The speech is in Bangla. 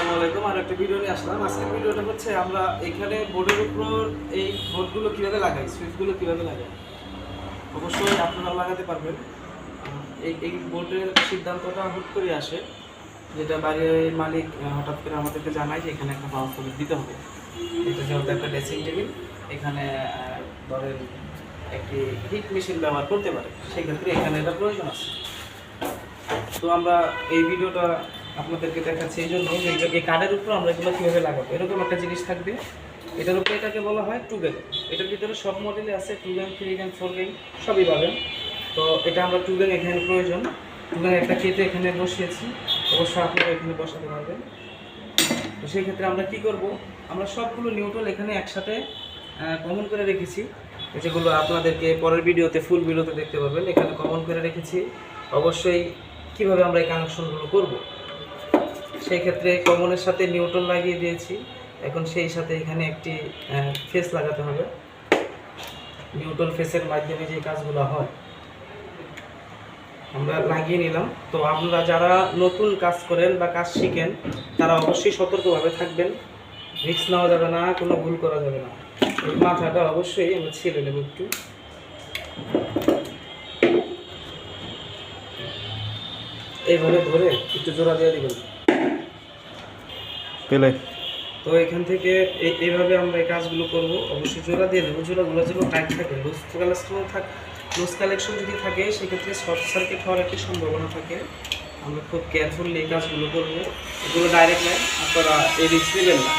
আসসালামু আলাইকুম। আর একটা ভিডিও নিয়ে আসলাম। আজকের ভিডিওটা হচ্ছে আমরা এখানে বোর্ডের উপর এই বোর্ডগুলো কীভাবে লাগাই, সুইচগুলো কীভাবে লাগাই। অবশ্যই আপনারা লাগাতে পারবেন। এই বোর্ডের সিদ্ধান্তটা হুট করে আসে, যেটা বাড়ির মালিক হঠাৎ করে আমাদেরকে জানায় যে এখানে একটা পাওয়ার সকেট দিতে হবে। এটা যেহেতু একটা ড্রেসিং টেবিল, এখানে ধরেন একটি হিট মেশিন ব্যবহার করতে পারে, সেক্ষেত্রে এখানে এটা প্রয়োজন আছে। তো আমরা এই ভিডিওটা আপনাদেরকে দেখাচ্ছি এই জন্য যে এই কার্ডের উপর আমরা এগুলো কীভাবে লাগাবো। এরকম একটা জিনিস থাকবে, এটার উপরে এটাকে বলা হয় টু গ্যাং। এটার ভিতরে সব মডেলে আছে, 2 গ্যাং, 3 গ্যাং, 4 গ্যাং সবই পাবেন। তো এটা আমরা 2 গ্যাং এখানে প্রয়োজন। 2 গ্যাং একটা কেটে এখানে বসিয়েছি, অবশ্যই আপনারা এখানে বসাতে পারবেন। তো সেই ক্ষেত্রে আমরা কি করব, আমরা সবগুলো নিউট্রাল এখানে একসাথে কমন করে রেখেছি, যেগুলো আপনাদেরকে পরের ভিডিওতে ফুল ভিডিওতে দেখতে পাবেন। এখানে কমন করে রেখেছি। অবশ্যই কিভাবে আমরা এই কানেকশনগুলো করব, সেই ক্ষেত্রে কমনের সাথে নিউট্রাল লাগিয়ে দিয়েছি। এখন সেই সাথে এখানে একটি ফেস লাগাতে হবে। নিউট্রাল ফেসের মাধ্যমে যে কাজগুলো হয় আমরা লাগিয়ে নিলাম। তো আপনারা যারা নতুন কাজ করেন বা কাজ শিখেন, তারা অবশ্যই সতর্কভাবে থাকবেন। রিস্ক নেওয়া যাবে না, কোনো ভুল করা যাবে না। এই মাথাটা অবশ্যই আমরা ছেড়ে নেব একটু। এইভাবে ধরে একটু জোড়া দিয়ে দিবেন পেলে। তো এখান থেকে এইভাবে আমরা এই কাজগুলো করব। অবশ্যই জোড়া দিয়ে দেবো, জোড়াগুলো যেন টাইট থাকে। লুজ কালেকশন যদি থাকে, সেক্ষেত্রে শর্ট সার্কিট হওয়ার একটি সম্ভাবনা থাকে। আমরা খুব কেয়ারফুলি এই কাজগুলো করবো। এগুলো ডাইরেক্ট নয়, আপনারা এই রিস্ক নেবেন না।